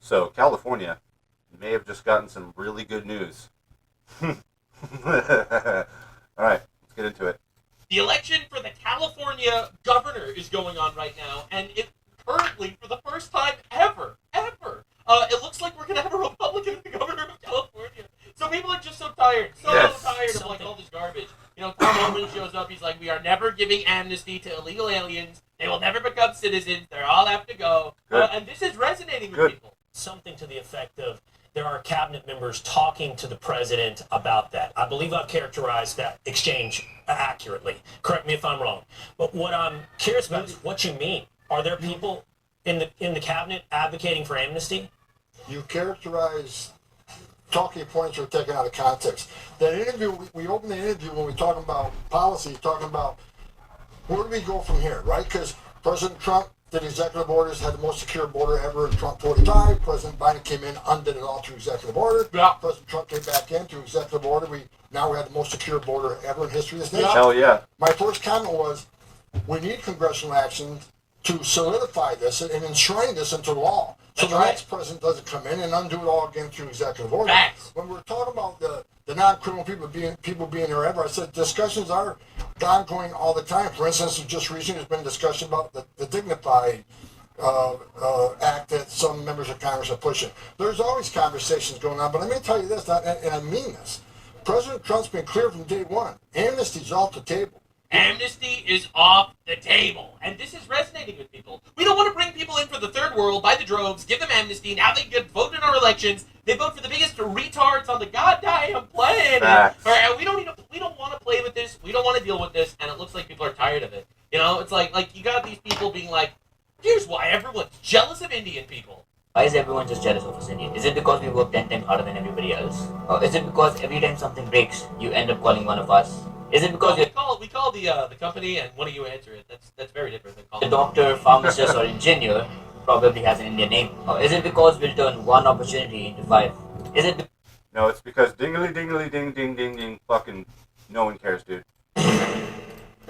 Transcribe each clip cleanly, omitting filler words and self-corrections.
So, California may have just gotten some really good news. All right, let's get into it. The election for the California governor is going on right now, and it currently, for the first time ever, it looks like we're going to have a Republican governor of California. So people are just so tired, tired of like all this garbage. You know, Tom Homan shows up, he's like, we are never giving amnesty to illegal aliens. They will never become citizens. They all have to go. And this is resonating with people. Something to the effect of, there are cabinet members talking to the president about that. I believe I've characterized that exchange accurately. Correct me if I'm wrong. But what I'm curious about is what you mean. Are there people in the cabinet advocating for amnesty? You characterize talking points are taken out of context. That interview, we opened the interview when we're talking about policy, talking about where do we go from here, right? Because President Trump did executive orders, had the most secure border ever in Trump 45. President Biden came in, undid it all through executive order. Yeah. President Trump came back in through executive order. Now we have the most secure border ever in history of this nation. Hell yeah. My first comment was, we need congressional action to solidify this and enshrine this into law. So the next president doesn't come in and undo it all again through executive order. Facts. When we're talking about the non-criminal people being there ever, I said discussions are ongoing all the time. For instance, just recently there's been discussion about the Dignified Act that some members of Congress are pushing. There's always conversations going on, but let me tell you this, and I mean this. President Trump's been clear from day one. Amnesty's off the table. Amnesty is off the table. And this is resonating with people. We don't want to bring people in for the third world by the droves, give them amnesty, now they get vote in our elections. They vote for the biggest retards on the goddamn planet. Right, we don't want to play with this. We don't want to deal with this. And it looks like people are tired of it. You know, it's like you got these people being like, here's why everyone's jealous of Indian people. Why is everyone just jealous of us Indian? Is it because we work 10 times harder than everybody else? Or is it because every time something breaks, you end up calling one of us? Is it because we call the company and one of you answer it? That's very different than calling the doctor, pharmacist, or engineer probably has an Indian name? Or is it because we'll turn one opportunity into 5? Is it No, it's because dingly dingly ding ding ding ding fucking no one cares, dude.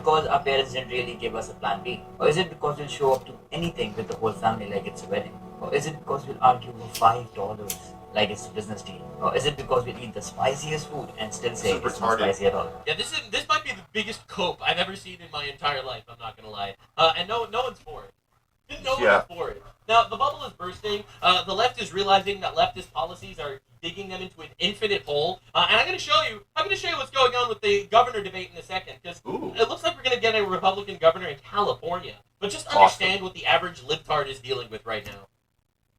because our parents didn't really give us a plan B? Or is it because we'll show up to anything with the whole family like it's a wedding? Or is it because we'll argue for $5 like it's a business deal? Or is it because we'll eat the spiciest food and still say it's not spicy at all? Yeah, this might be the biggest cope I've ever seen in my entire life, I'm not gonna lie. And no one's for it. No one's for it. Now, the bubble is bursting. The left is realizing that leftist policies are digging them into an infinite hole. And I'm gonna show you what's going on with the governor debate in a second, because it looks like we're gonna get a Republican governor in California. But just understand what the average libtard is dealing with right now.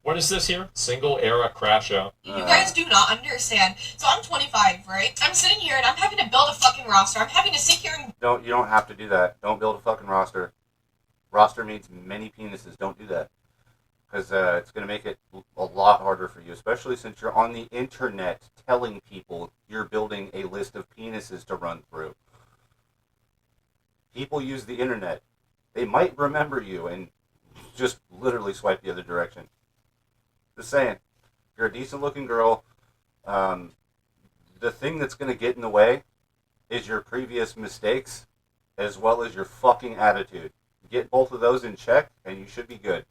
What is this here? Single era crash out. You guys do not understand. So I'm 25, right? I'm sitting here and I'm having to build a fucking roster. I'm having to sit here and... You don't have to do that. Don't build a fucking roster. Roster means many penises. Don't do that. Because it's going to make it a lot harder for you, especially since you're on the internet telling people you're building a list of penises to run through. People use the internet. They might remember you and just literally swipe the other direction. Just saying, if you're a decent-looking girl, the thing that's going to get in the way is your previous mistakes as well as your fucking attitude. Get both of those in check, and you should be good.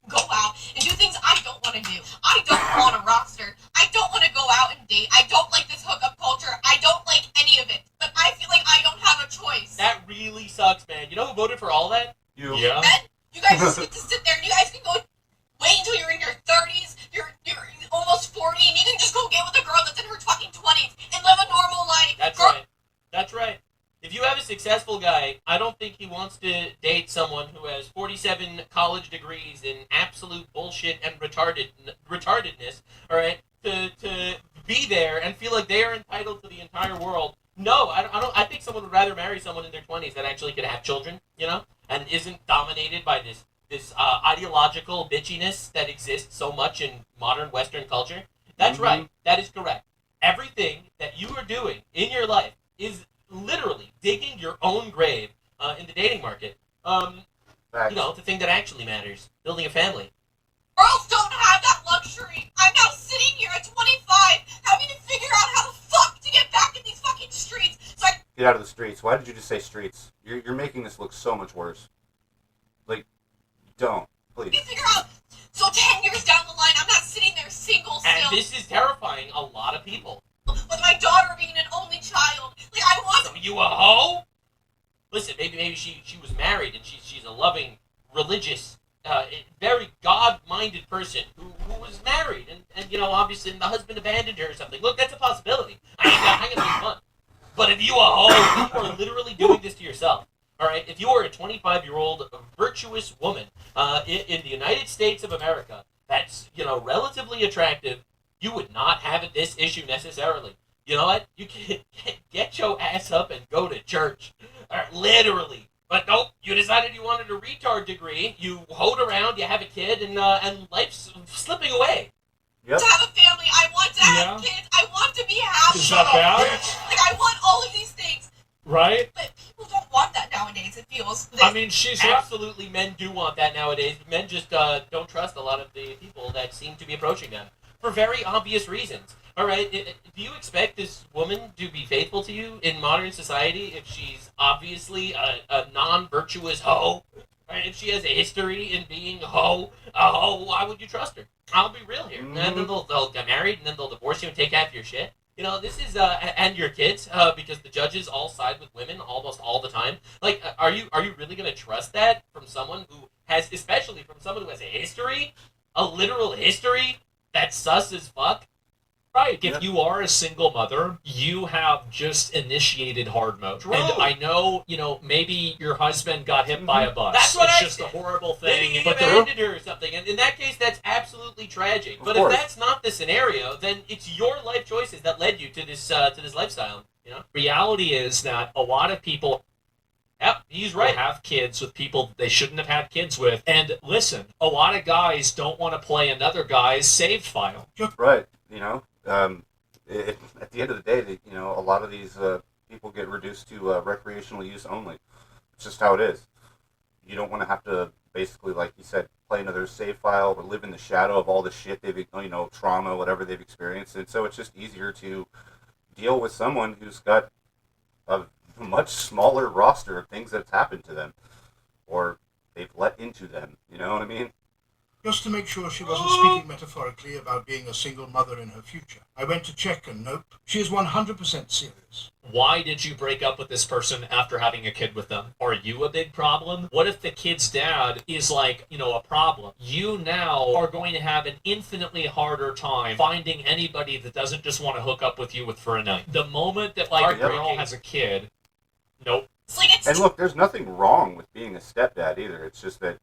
Go out and do things I don't want to do. I don't want a roster. I don't want to go out and date. I don't like this hookup culture. I don't like any of it. But I feel like I don't have a choice. That really sucks, man. You know who voted for all that? You. Yeah. Then you guys just get to sit there and you guys can go wait until you're in your 30s, you're almost 40, and you can just go get with a girl that's in her fucking 20s and live a normal life. That's right. If you have a successful guy, I don't think he wants to date someone who has 47 college degrees in absolute bullshit and retardedness, all right, to be there and feel like they are entitled to the entire world. No, I don't. I think someone would rather marry someone in their 20s that actually could have children, you know, and isn't dominated by this ideological bitchiness that exists so much in modern Western culture. That's right. That is correct. Everything that you are doing in your life is literally digging your own grave in the dating market. The thing that actually matters, building a family. Girls don't have that luxury. I'm now sitting here at 25 having to figure out how the fuck to get back in these fucking streets. So I Get out of the streets. Why did you just say streets? You're making this look so much worse. Like, don't. Please. figure out So 10 years down the line, I'm not sitting there single And still this is terrifying a lot of people. with my daughter being an only child. Like, I want So you a hoe? Listen, maybe she was married and she's a loving, religious, very God-minded person who was married and obviously the husband abandoned her or something. Look, that's a possibility. I ain't gonna make fun. But if you a hoe, you are literally doing this to yourself. All right, if you are a 25-year-old virtuous woman in the United States of America that's relatively attractive, you would not have this issue necessarily. You know what? You can get your ass up and go to church, literally. But nope, you decided you wanted a retard degree. You hoed around, you have a kid, and life's slipping away. Yep. to have a family. I want to have kids. I want to be happy. Is that bad? Like, I want all of these things. Right? But people don't want that nowadays, it feels. I mean, she's Absolutely, men do want that nowadays. Men just don't trust a lot of the people that seem to be approaching them for very obvious reasons. All right, do you expect this woman to be faithful to you in modern society if she's obviously a non-virtuous hoe? Right? If she has a history in being a hoe, why would you trust her? I'll be real here. And then they'll get married, and then they'll divorce you and take half your shit. This is and your kids, because the judges all side with women almost all the time. Like, are you really gonna trust that from someone who has, especially from someone who has a history, a literal history that's sus as fuck? right. If you are a single mother, you have just initiated hard mode. True. And I know, maybe your husband got hit by a bus. That's what it's I just said. a horrible Maybe thing. he But abandoned her or something, and in that case, that's absolutely tragic. Of But course. if that's not the scenario, then it's your life choices that led you to this lifestyle. reality is that a lot of people Yep, he's right. have kids with people they shouldn't have had kids with. And listen, a lot of guys don't want to play another guy's saved file. Right. At the end of the day, a lot of these people get reduced to recreational use only. It's just how it is. You don't want to have to basically, like you said, play another save file or live in the shadow of all the shit they've, trauma, whatever they've experienced. And so it's just easier to deal with someone who's got a much smaller roster of things that's happened to them or they've let into them. You know what I mean? Just to make sure she wasn't speaking metaphorically about being a single mother in her future. I went to check and nope, she is 100% serious. Why did you break up with this person after having a kid with them? Are you a big problem? What if the kid's dad is like, a problem? You now are going to have an infinitely harder time finding anybody that doesn't just want to hook up with you for a night. The moment that a girl has a kid, nope. And look, there's nothing wrong with being a stepdad either. It's just that,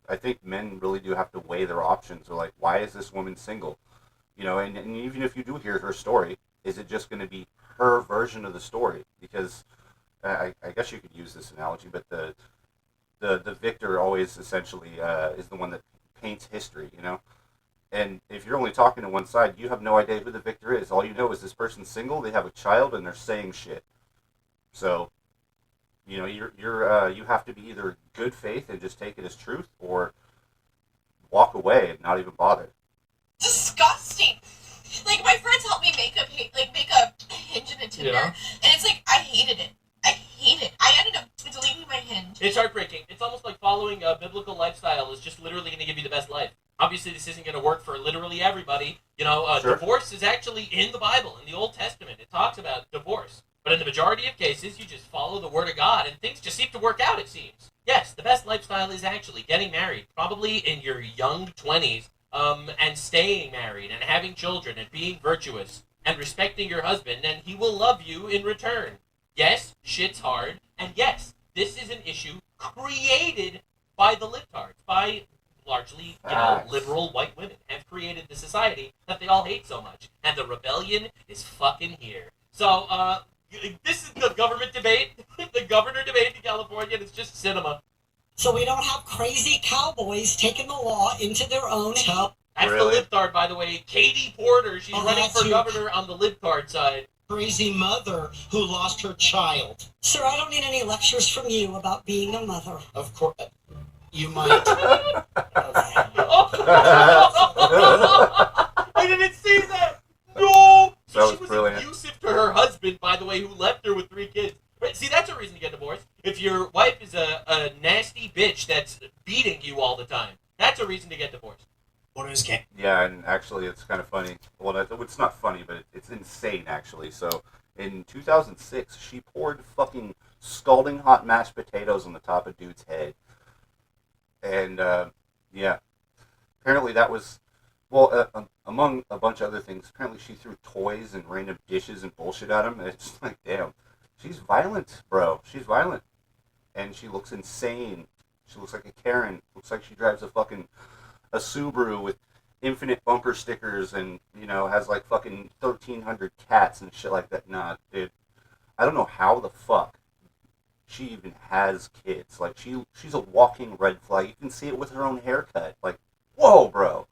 I think men really do have to weigh their options. They're like, why is this woman single? And even if you do hear her story, is it just going to be her version of the story? Because I guess you could use this analogy, but the victor always essentially is the one that paints history, And if you're only talking to one side, you have no idea who the victor is. All you know is this person's single, they have a child, and they're saying shit. So, you have to be either good faith and just take it as truth, or walk away and not even bother. Disgusting. Like, my friends helped me make a hinge and a Tinder, and it's like, I hated it. I ended up deleting my hinge. It's heartbreaking. It's almost like following a biblical lifestyle is just literally going to give you the best life. Obviously, this isn't going to work for literally everybody. Sure. Divorce is actually in the Bible, in the Old Testament. It talks about divorce. But in the majority of cases, you just follow the Word of God, and things just seem to work out, it seems. Yes, the best lifestyle is actually getting married, probably in your young 20s, and staying married, and having children, and being virtuous, and respecting your husband, and he will love you in return. Yes, shit's hard, and yes, this is an issue created by the libtards, by largely, liberal white women, have created the society that they all hate so much, and the rebellion is fucking here. So, this is the government debate, the governor debate in California, and it's just cinema. So we don't have crazy cowboys taking the law into their own help. That's Really? the libtard, by the way. Katie Porter, she's running that's for you. governor on the libtard side. Crazy mother who lost her child. Sir, I don't need any lectures from you about being a mother. Of course, you might. I didn't see that! No! So That she was was brilliant. abusive to her husband, by the way, who left her with 3 kids. Right, see, that's a reason to get divorced. If your wife is a nasty bitch that's beating you all the time, That's a reason to get divorced. Orders can Yeah, and actually, it's kind of funny. Well, it's not funny, but it's insane, actually. So, in 2006, she poured fucking scalding hot mashed potatoes on the top of dude's head. And, yeah. Apparently that was, well, among a bunch of other things, apparently she threw toys and random dishes and bullshit at him. And it's just like, damn. She's violent, bro. She's violent. And she looks insane. She looks like a Karen. Looks like she drives a Subaru with infinite bumper stickers and, has like fucking 1,300 cats and shit like that. Nah, dude. I don't know how the fuck she even has kids. Like, she's a walking red flag. You can see it with her own haircut. Like, whoa, bro.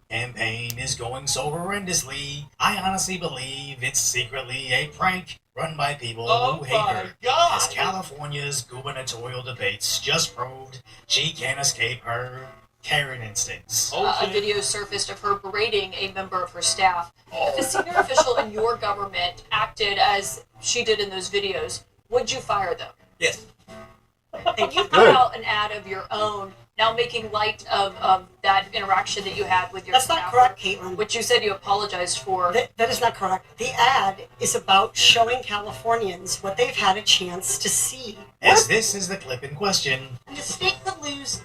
Campaign is going so horrendously. I honestly believe it's secretly a prank run by people who hate her. God! As California's gubernatorial debates just proved, she can't escape her Karen instincts. Oh, A video surfaced of her berating a member of her staff. If a senior official in your government acted as she did in those videos, would you fire them? Yes. And you put Good. out an ad of your own, now making light of that interaction that you had with your That's not staffer, correct, Caitlin. which you said you apologized for. That is not correct. The ad is about showing Californians what they've had a chance to see. As this is the clip in question. A mistake to lose.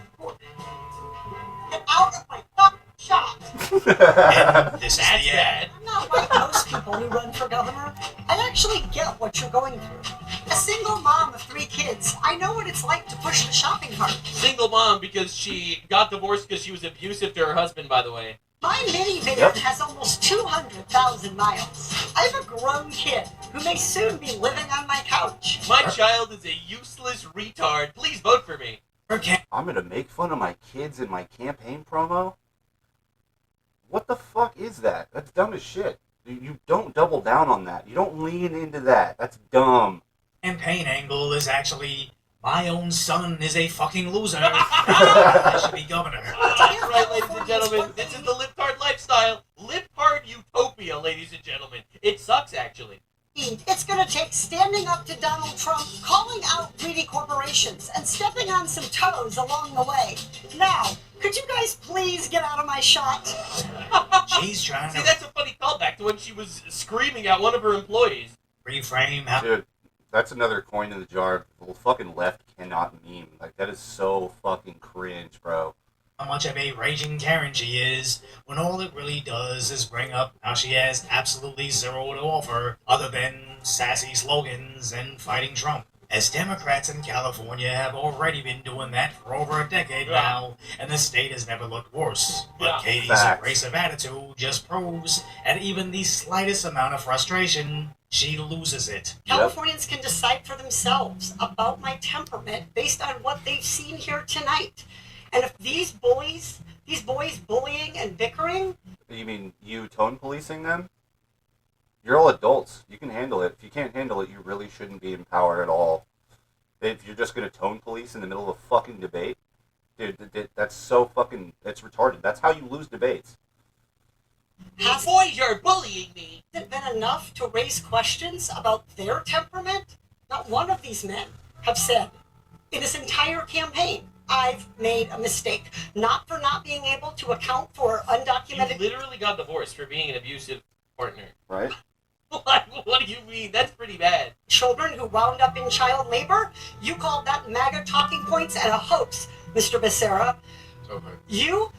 Get out of my fucking shot. And this is That's the ad. bad. I'm not like most people who run for governor. I actually get what you're going through. A single mom of 3 kids, I know what it's like to push the shopping cart. Single mom because she got divorced because she was abusive to her husband, by the way. My minivan Yep. has almost 200,000 miles. I have a grown kid who may soon be living on my couch. My child is a useless retard. Please vote for me. Her I'm gonna make fun of my kids in my campaign promo? What the fuck is that? That's dumb as shit. You don't double down on that. You don't lean into that. That's dumb. campaign angle is actually, my own son is a fucking loser. I should be governor. That's right, ladies and gentlemen. This is the libtard lifestyle. Libtard utopia, ladies and gentlemen. It sucks, actually. It's going to take standing up to Donald Trump, calling out greedy corporations, and stepping on some toes along the way. Now, could you guys please get out of my shot? She's trying See, to that's a funny callback to when she was screaming at one of her employees. reframe how Dude, that's another coin in the jar. The fucking left cannot meme. Like, that is so fucking cringe, bro. much of a raging Karen she is, when all it really does is bring up how she has absolutely zero to offer other than sassy slogans and fighting Trump. As Democrats in California have already been doing that for over a decade now, and the state has never looked worse. But Yeah. Katie's Facts. abrasive attitude just proves, at even the slightest amount of frustration, she loses it. Californians can decide for themselves about my temperament based on what they've seen here tonight. And if these boys bullying and bickering, You mean you tone policing them? You're all adults. You can handle it. If you can't handle it, you really shouldn't be in power at all. If you're just going to tone police in the middle of a fucking debate, dude, that's so fucking, it's retarded. That's how you lose debates. These boys are bullying me. has it been enough to raise questions about their temperament? Not one of these men have said in this entire campaign, I've made a mistake. Not for not being able to account for You undocumented. literally got divorced for being an abusive partner. Right? What do you mean? That's pretty bad. Children who wound up in child labor? You called that MAGA talking points and a hoax, Mr. Becerra. Okay. You,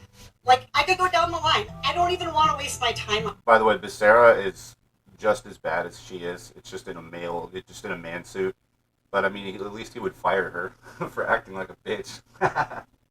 I could go down the line. I don't even want to waste my time on. By the way, Becerra is just as bad as she is. It's just in a man suit. But I mean, at least he would fire her for acting like a bitch.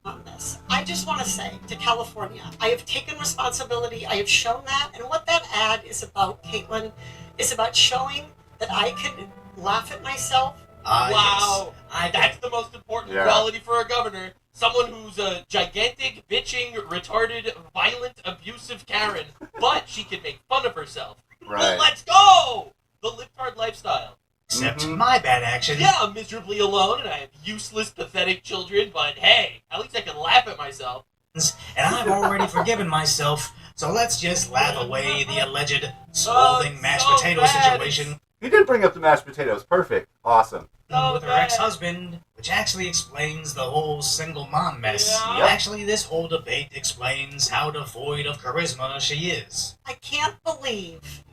On this. I just want to say to California, I have taken responsibility. I have shown that. And what that ad is about, Caitlin, is about showing that I can laugh at myself. Wow. Yes. That's the most important Yeah. quality for a governor. Someone who's a gigantic, bitching, retarded, violent, abusive Karen, but she can make fun of herself. Right. Let's go! The libtard lifestyle. Except Mhm. my bad action. Yeah, I'm miserably alone and I have useless, pathetic children, but hey, at least I can laugh at myself. And I've already forgiven myself, so let's just laugh away the alleged scalding mashed so potato bad. situation. He did bring up the mashed potatoes. Perfect. Awesome. So with her bad. ex-husband, which actually explains the whole single mom mess. Yeah. Yep. Actually, this whole debate explains how devoid of charisma she is. I can't believe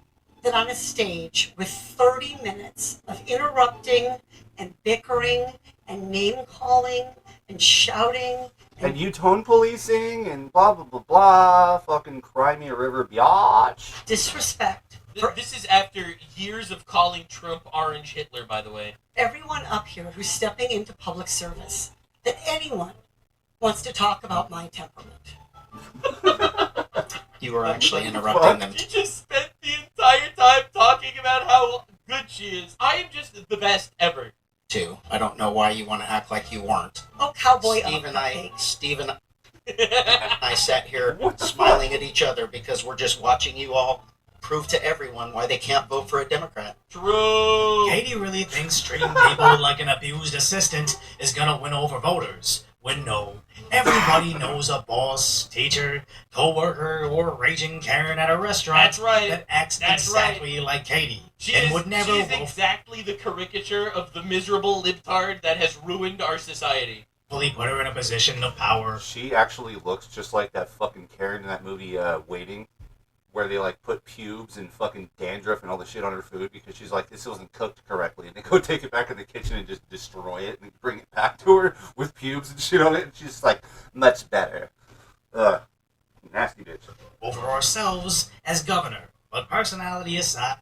that on a stage with 30 minutes of interrupting and bickering and name calling and shouting And you tone policing and blah blah blah blah. Fucking cry me a river, biatch. disrespect This is after years of calling Trump Orange Hitler, by the way. everyone up here who's stepping into public service, that anyone wants to talk about my temperament. You were actually Fuck. interrupting them. She just spent the entire time talking about how good she is. I am just the best ever. Too. I don't know why you want to act like you weren't. Oh, cowboy Steve and cupcakes. I sat here smiling at each other because we're just watching you all prove to everyone why they can't vote for a Democrat. True. Katie really thinks treating people like an abused assistant is gonna win over voters. When no, everybody knows a boss, teacher, co-worker, or raging Karen at a restaurant That's right. that acts That's exactly like Katie She and is, would never she is vote exactly the caricature of the miserable libtard that has ruined our society. fully put her in a position of power. She actually looks just like that fucking Karen in that movie Waiting, where they like put pubes and fucking dandruff and all the shit on her food because she's like, this wasn't cooked correctly, and they go take it back in the kitchen and just destroy it and bring it back to her with pubes and shit on it, and she's just like, much better. Nasty bitch. Over ourselves as governor. But personality aside,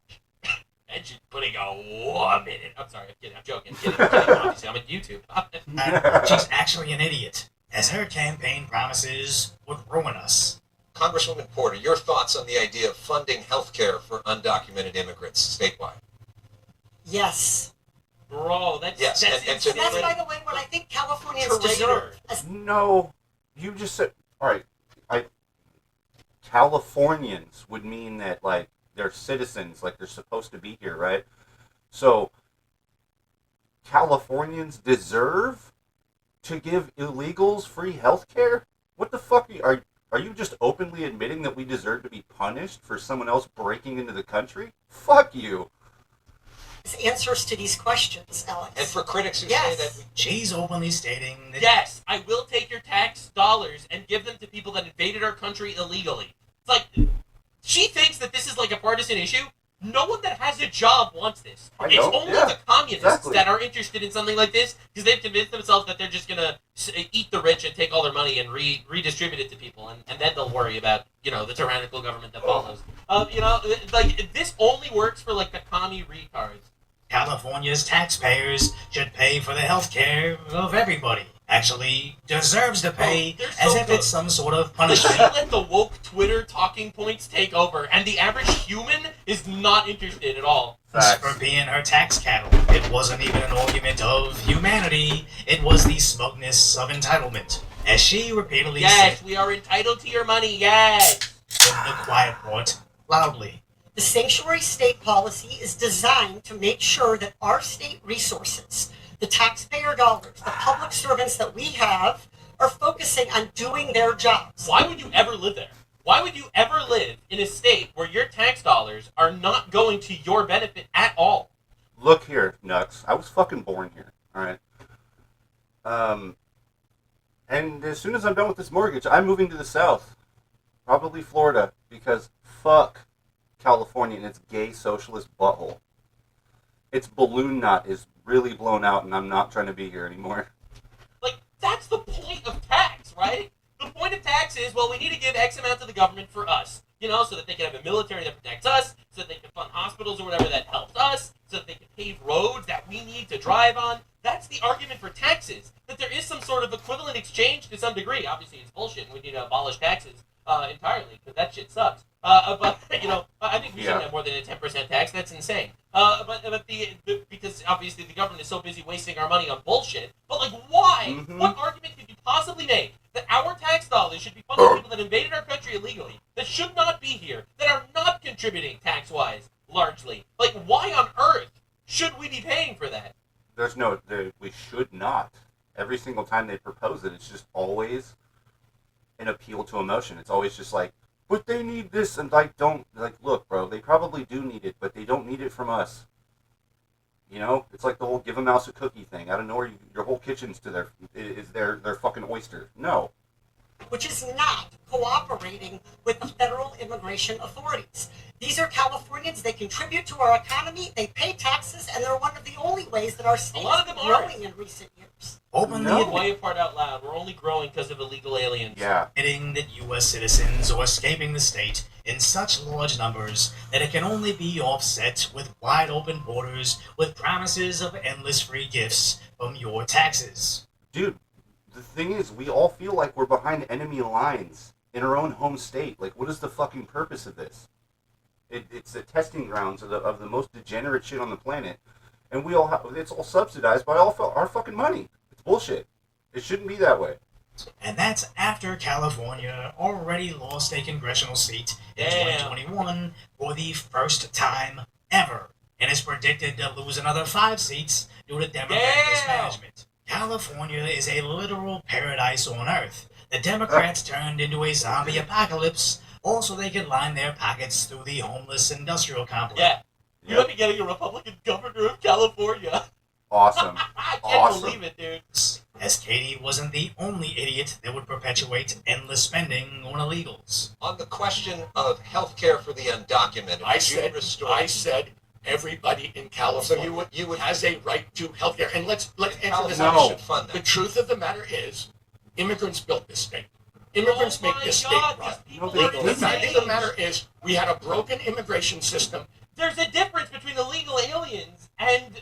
And she's putting a 1 minute. I'm sorry, I'm kidding. I'm joking. I'm kidding. Obviously, I'm on YouTube. she's actually an idiot, as her campaign promises would ruin us. Congresswoman Porter, your thoughts on the idea of funding health care for undocumented immigrants statewide? Yes. Bro, that's Yes, that's and to- insane. That's, by the way, what I think Californians Traitor. deserve. No, you just said, alright, Californians would mean that, like, they're citizens, like they're supposed to be here, right? So, Californians deserve to give illegals free health care? What the fuck are you just openly admitting that we deserve to be punished for someone else breaking into the country? Fuck you. Answers to these questions, Alex. And for critics who Yes. say that She's openly stating that Yes, I will take your tax dollars and give them to people that invaded our country illegally. It's like, she thinks that this is like a partisan issue. No one that has a job wants this. I It's know, only yeah, the communists exactly. that are interested in something like this because they've convinced themselves that they're just gonna eat the rich and take all their money and redistribute it to people, and then they'll worry about the tyrannical government that follows. Like this only works for like the commie retards. California's taxpayers should pay for the health care of everybody. Actually, deserves to pay they're as so if good. it's some sort of Like, she punishment. let the woke Twitter talking points take over, and the average human is not interested at all. For being her tax cattle. It wasn't even an argument of humanity, it was the smugness of entitlement. As she repeatedly Yes, said we are entitled to your money, yes! in the quiet part, loudly. The sanctuary state policy is designed to make sure that our state resources, the taxpayer dollars, the public servants that we have, are focusing on doing their jobs. Why would you ever live there? Why would you ever live in a state where your tax dollars are not going to your benefit at all? Look here, nuts. I was fucking born here, alright? And as soon as I'm done with this mortgage, I'm moving to the south. Probably Florida, because fuck California and its gay socialist butthole. Its balloon knot is really blown out and I'm not trying to be here anymore. Like, that's the point of tax, right? The point of tax is, well, we need to give X amount to the government for us, so that they can have a military that protects us, so that they can fund hospitals or whatever that helps us, so that they can pave roads that we need to drive on. That's the argument for taxes, that there is some sort of equivalent exchange to some degree. Obviously, it's bullshit and we need to abolish taxes entirely, because that shit sucks. But I think we shouldn't have more than a 10% tax. That's insane. But because obviously the government is so busy wasting our money on bullshit. But like, why? Mhm. What argument could you possibly make that our tax dollars should be funding people that invaded our country illegally, that should not be here, that are not contributing tax-wise largely? Like, why on earth should we be paying for that? We should not. Every single time they propose it, it's just always an appeal to emotion. It's always just like, but they need this, and look, bro, they probably do need it, but they don't need it from us. You know, it's like the whole give a mouse a cookie thing. I don't know where your whole kitchen's to their fucking oyster. No. Which is not cooperating with the federal immigration authorities. These are Californians. They contribute to our economy. They pay taxes, and they're one of the only ways that our state lot of is them are. growing in recent years. Openly Quiet part out loud. We're only growing because of illegal aliens. Yeah. admitting that U.S. citizens are escaping the state in such large numbers that it can only be offset with wide open borders with promises of endless free gifts from your taxes. Dude, the thing is, we all feel like we're behind enemy lines in our own home state. Like, what is the fucking purpose of this? It's the testing grounds of the most degenerate shit on the planet, and we all it's all subsidized by our fucking money. It's bullshit. It shouldn't be that way. And that's after California already lost a congressional seat in 2021 for the first time ever, and is predicted to lose another 5 seats due to Democrat mismanagement. California is a literal paradise on earth. The Democrats turned into a zombie apocalypse, also they could line their pockets through the homeless industrial complex. Yeah. You might be getting a Republican governor of California. Awesome. I can't believe it, dude. As Katie wasn't the only idiot that would perpetuate endless spending on illegals. On the question of health care for the undocumented, I said everybody in California So you would has a right to health care. And let's answer this No. question. fund that. The truth of the matter is, immigrants built this state. Immigrants make this state run. The fact of the matter is, we had a broken immigration system. There's a difference between illegal aliens and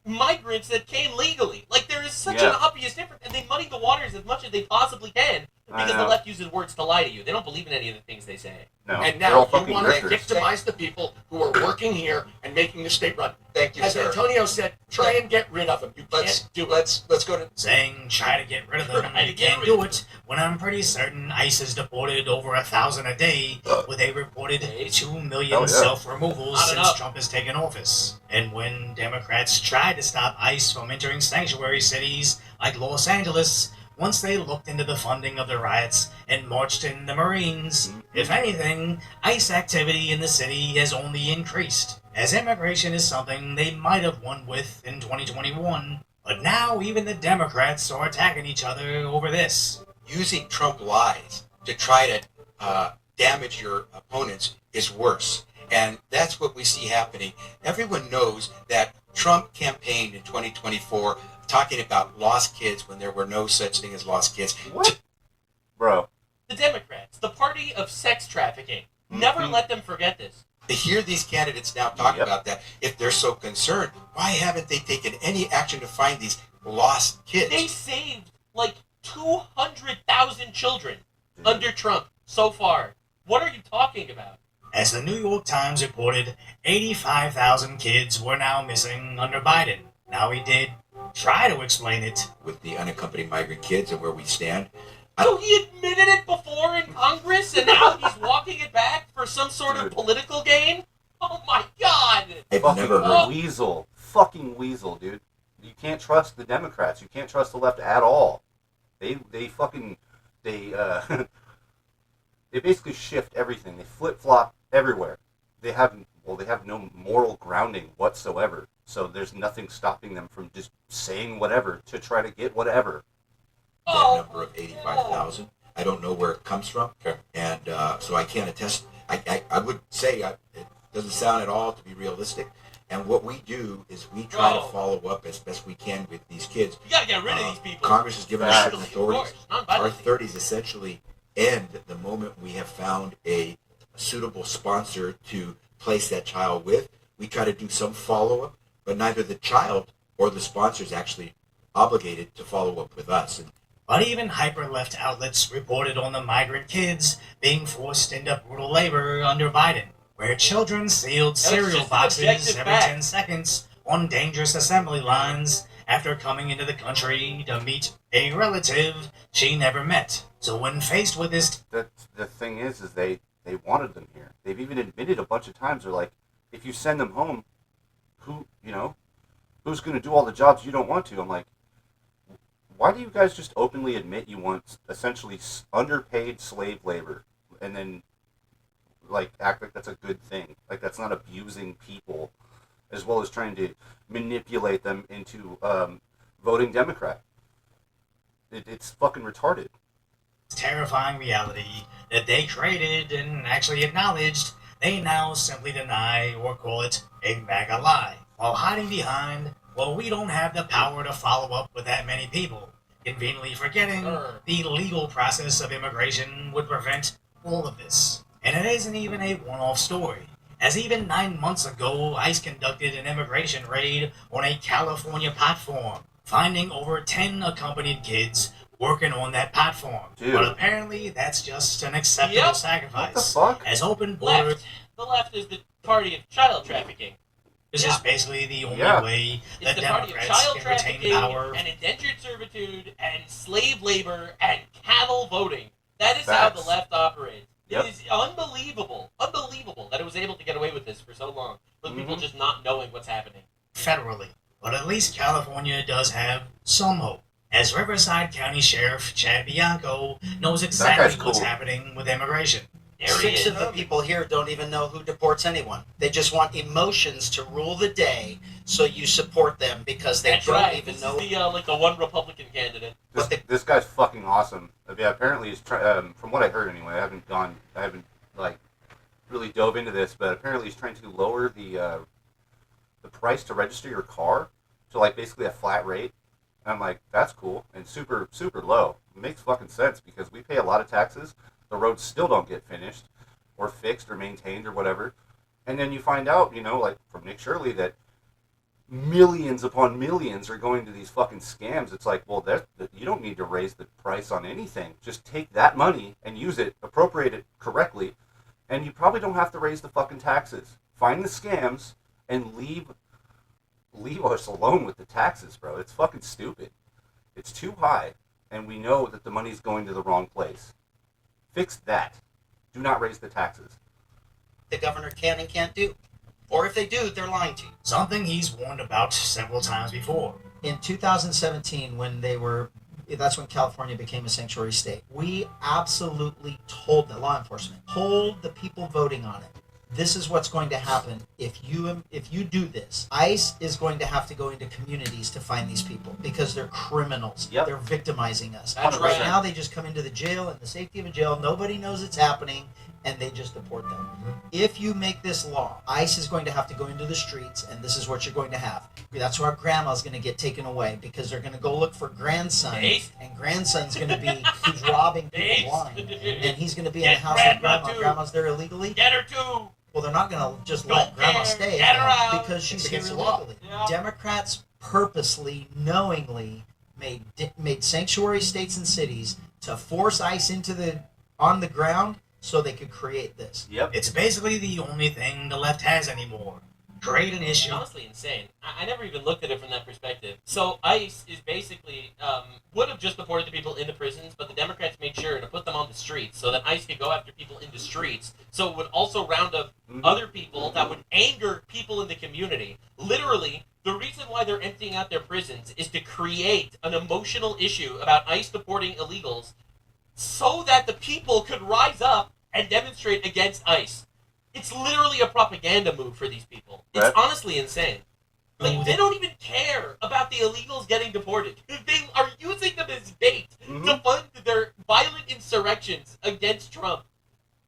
migrants that came legally. Like, there is such an obvious difference, and they muddy the waters as much as they possibly can because the left uses words to lie to you. They don't believe in any of the things they say. No. And they're all now you fucking want to grifters. victimize the people who are working here and making the state run. Thank you, As sir. Antonio said, try and get rid of them. You can't do it. Let's go to Saying try to get rid of them, Try to you get can't rid do of it when I'm pretty certain ICE has deported over 1,000 a day with a reported 2 million Oh, yeah. self-removals I don't since know. Trump has taken office. And when Democrats tried to stop ICE from entering sanctuary cities like Los Angeles, once they looked into the funding of the riots and marched in the Marines, if anything, ICE activity in the city has only increased, as immigration is something they might have won with in 2021. But now even the Democrats are attacking each other over this. Using Trump lies to try to damage your opponents is worse. And that's what we see happening. Everyone knows that Trump campaigned in 2024 talking about lost kids when there were no such thing as lost kids. What? Bro. The Democrats, the party of sex trafficking. Never let them forget this. To hear these candidates now talk about that, if they're so concerned, why haven't they taken any action to find these lost kids? They saved like 200,000 children under Trump so far. What are you talking about? As the New York Times reported, 85,000 kids were now missing under Biden. Now he did try to explain it. With the unaccompanied migrant kids and where we stand. So he admitted it before in Congress, and now he's walking it back for some sort of political gain? Oh my god! I've Fucking never heard. weasel. Fucking weasel, dude. You can't trust the Democrats. You can't trust the left at all. They fucking, they basically shift everything. They flip-flop everywhere. They have no moral grounding whatsoever. So there's nothing stopping them from just saying whatever to try to get whatever. That number of 85,000. I don't know where it comes from, and so I can't attest. I would say it doesn't sound at all to be realistic. And what we do is we try to follow up as best we can with these kids. You gotta get rid of these people. Congress has given us certain Of authorities. course, not Our violently. authorities essentially end the moment we have found a suitable sponsor to place that child with. We try to do some follow-up, but neither the child or the sponsor is actually obligated to follow up with us. And But even hyper-left outlets reported on the migrant kids being forced into brutal labor under Biden, where children sealed cereal just an boxes objective every fact. 10 seconds on dangerous assembly lines after coming into the country to meet a relative she never met. So when faced with this... The thing is they wanted them here. They've even admitted a bunch of times, they're like, if you send them home, who's going to do all the jobs you don't want to? I'm like, why do you guys just openly admit you want essentially underpaid slave labor and then like act like that's a good thing? Like that's not abusing people as well as trying to manipulate them into voting Democrat. It's fucking retarded. Terrifying reality that they created and actually acknowledged, they now simply deny or call it a MAGA lie, while hiding behind, well, we don't have the power to follow up with that many people, conveniently forgetting the legal process of immigration would prevent all of this. And it isn't even a one-off story, as even 9 months ago, ICE conducted an immigration raid on a California platform, finding over 10 accompanied kids working on that platform. Dude. But apparently, that's just an acceptable sacrifice. What the fuck? As open border, The left is the party of child trafficking. this is basically the only Yeah. way It's that the party of Democrats child can retain trafficking power. and indentured servitude and slave labor and cattle voting. That is how the Facts. left operates. Yep. It is unbelievable that it was able to get away with this for so long, with people just not knowing what's happening. Federally, but at least California does have some hope, as Riverside County Sheriff Chad Bianco knows exactly what's happening with immigration. Six of the people here don't even know who deports anyone. They just want emotions to rule the day, so you support them because they That's don't right. even This know. is the one Republican candidate. This guy's fucking awesome. Yeah, apparently he's from what I heard anyway. I haven't like really dove into this, but apparently he's trying to lower the price to register your car to like basically a flat rate. And I'm like, that's cool and super low. It makes fucking sense because we pay a lot of taxes. The roads still don't get finished or fixed or maintained or whatever. And then you find out, like from Nick Shirley, that millions upon millions are going to these fucking scams. It's like, well, you don't need to raise the price on anything. Just take that money and use it, appropriate it correctly, and you probably don't have to raise the fucking taxes. Find the scams and leave us alone with the taxes, bro. It's fucking stupid. It's too high, and we know that the money's going to the wrong place. Fix that. Do not raise the taxes. The governor can and can't do. Or if they do, they're lying to you. Something he's warned about several times before. In 2017, that's when California became a sanctuary state, we absolutely told the law enforcement, told the people voting on it, this is what's going to happen if you do this. ICE is going to have to go into communities to find these people because they're criminals. Yep. They're victimizing us. That's Right right. now, they just come into the jail in the safety of a jail. Nobody knows it's happening, and they just deport them. If you make this law, ICE is going to have to go into the streets, and this is what you're going to have. That's where grandma's going to get taken away because they're going to go look for grandson, Based. and grandson's going to be who's robbing people Based. blind, and he's going to be in Get the house grandma with grandma. too. Grandma's there illegally. Get her too. Well, they're not going to just Don't let grandma care. stay Get her out. because she's It's here against the law. illegally. Yeah. Democrats purposely, knowingly made sanctuary states and cities to force ICE on the ground so they could create this. Yep. It's basically the only thing the left has anymore. Create an It's issue. honestly insane. I never even looked at it from that perspective. So ICE is basically would have just deported the people in the prisons, but the Democrats made sure to put them on the streets so that ICE could go after people in the streets. So it would also round up other people that would anger people in the community. Literally, the reason why they're emptying out their prisons is to create an emotional issue about ICE deporting illegals so that the people could rise up and demonstrate against ICE. It's literally a propaganda move for these people. It's honestly insane. Like, they don't even care about the illegals getting deported. They are using them as bait to fund their violent insurrections against Trump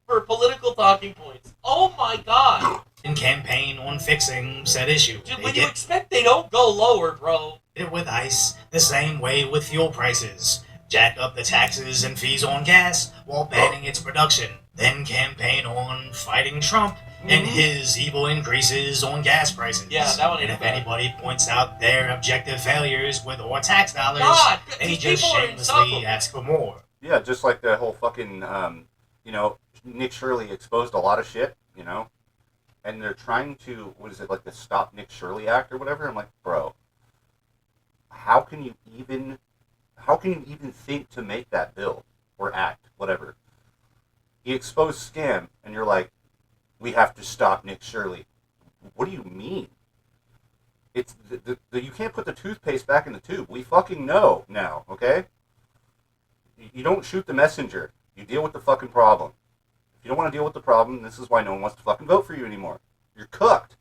for political talking points. Oh my god. And campaign on fixing said issue. Dude, when you expect they don't go lower, bro. It with ICE the same way with fuel prices. Jack up the taxes and fees on gas while banning its production. Then campaign on fighting Trump and his evil increases on gas prices. Yeah, that one ain't And if bad. anybody points out their objective failures with more tax dollars, God, they these just people are shamelessly insufferable. ask for more. Yeah, just like the whole fucking, Nick Shirley exposed a lot of shit, and they're trying to, like the Stop Nick Shirley Act or whatever? I'm like, bro, how can you even think to make that bill or act, whatever? He exposed scam, and you're like, we have to stop Nick Shirley. What do you mean? It's you can't put the toothpaste back in the tube. We fucking know now, okay? You don't shoot the messenger. You deal with the fucking problem. If you don't want to deal with the problem, this is why no one wants to fucking vote for you anymore. You're cooked.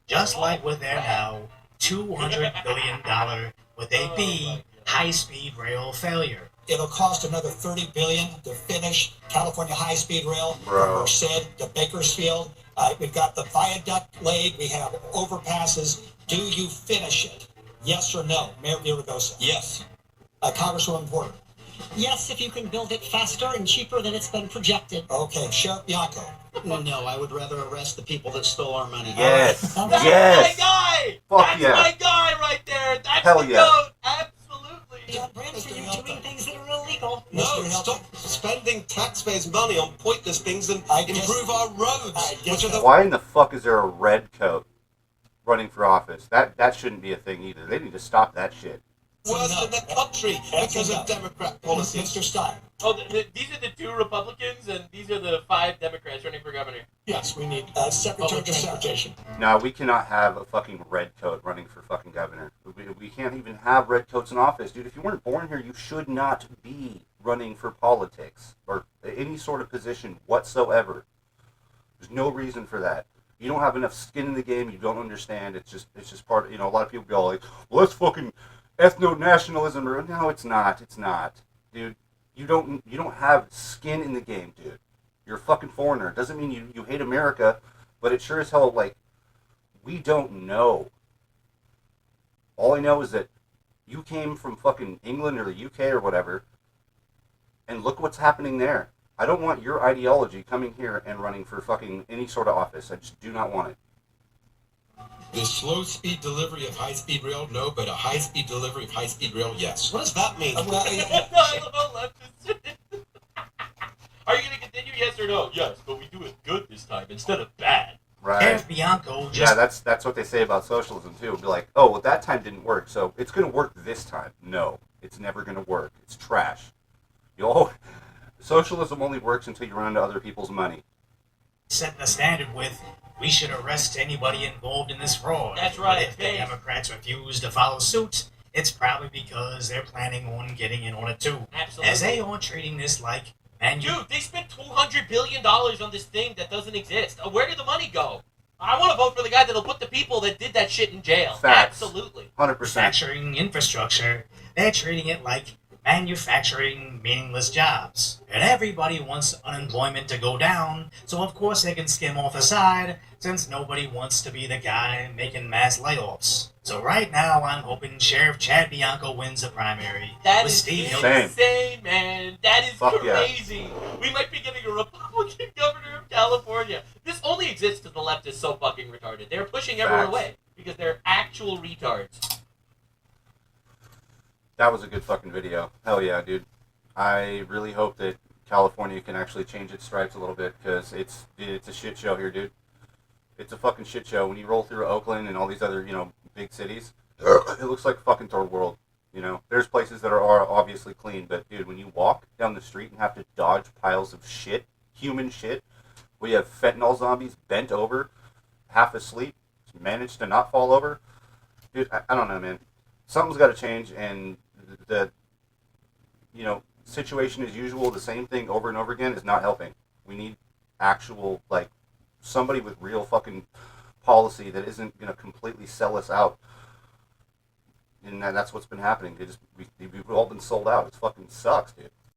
just like with their now $200 billion with a B high-speed rail failure. It'll cost another $30 billion to finish California high-speed rail Bro. from Merced to Bakersfield. We've got the viaduct laid. We have overpasses. Do you finish it? Yes or no? Mayor Villaraigosa. Yes. Congresswoman Porter. Yes, if you can build it faster and cheaper than it's been projected. Okay. Sheriff Bianco. No, I would rather arrest the people that stole our money. Yes. All right. That's Yes. my guy! Fuck That's yeah. my guy right there! That's Hell the yeah. goat! Absolutely! John Branson, you're doing things that are illegal. No, Mr. Hilton. stop spending taxpayers' money on pointless things and I guess- improve our roads, I guess which are the Why in the fuck is there a red coat running for office? That shouldn't be a thing either. They need to stop that shit. worst in the country because of Democrat policies. Mr. Stein. Oh, these are the 2 Republicans, and these are the 5 Democrats running for governor. Yes, we need Secretary of Transportation. No, we cannot have a fucking red coat running for fucking governor. We can't even have red coats in office. Dude, if you weren't born here, you should not be running for politics or any sort of position whatsoever. There's no reason for that. You don't have enough skin in the game. You don't understand. It's just part of, a lot of people go like, well, that's fucking ethno-nationalism. Or, no, it's not. It's not. Dude, you don't have skin in the game, dude. You're a fucking foreigner. It doesn't mean you hate America, but it sure as hell, like, we don't know. All I know is that you came from fucking England or the UK or whatever, and look what's happening there. I don't want your ideology coming here and running for fucking any sort of office. I just do not want it. The slow speed delivery of high speed rail, no, but a high speed delivery of high speed rail, yes. What does that mean? Are you going to continue, yes or no? Yes, but we do it good this time instead of bad. Right. Sheriff Bianco Yeah, that's what they say about socialism too. It'll be like, oh, well, that time didn't work, so it's going to work this time. No, it's never going to work. It's trash. Socialism only works until you run into other people's money. set the standard with, we should arrest anybody involved in this fraud. That's right, But if the Democrats refuse to follow suit, it's probably because they're planning on getting in on it too. Absolutely. As they are treating this like, Dude, they spent $200 billion on this thing that doesn't exist. Where did the money go? I want to vote for the guy that'll put the people that did that shit in jail. Facts. Absolutely. 100%. manufacturing infrastructure, they're treating it like manufacturing meaningless jobs. And everybody wants unemployment to go down, so of course they can skim off the side, since nobody wants to be the guy making mass layoffs. So right now, I'm hoping Sheriff Chad Bianco wins the primary. That with is Steve Hilton. insane, man. That is Fuck yeah. crazy. We might be getting a Republican governor of California. This only exists because the left is so fucking retarded. They're pushing everyone Facts. away because they're actual retards. That was a good fucking video. Hell yeah, dude. I really hope that California can actually change its stripes a little bit, because it's a shit show here, dude. It's a fucking shit show. When you roll through Oakland and all these other, big cities, it looks like a fucking third world. There's places that are obviously clean, but dude, when you walk down the street and have to dodge piles of shit, human shit, where you have fentanyl zombies bent over, half asleep, managed to not fall over, dude, I don't know, man. Something's got to change, and the situation as usual, the same thing over and over again, is not helping. We need actual, somebody with real fucking policy that isn't going to completely sell us out. And that's what's been happening. We've all been sold out. It fucking sucks, dude.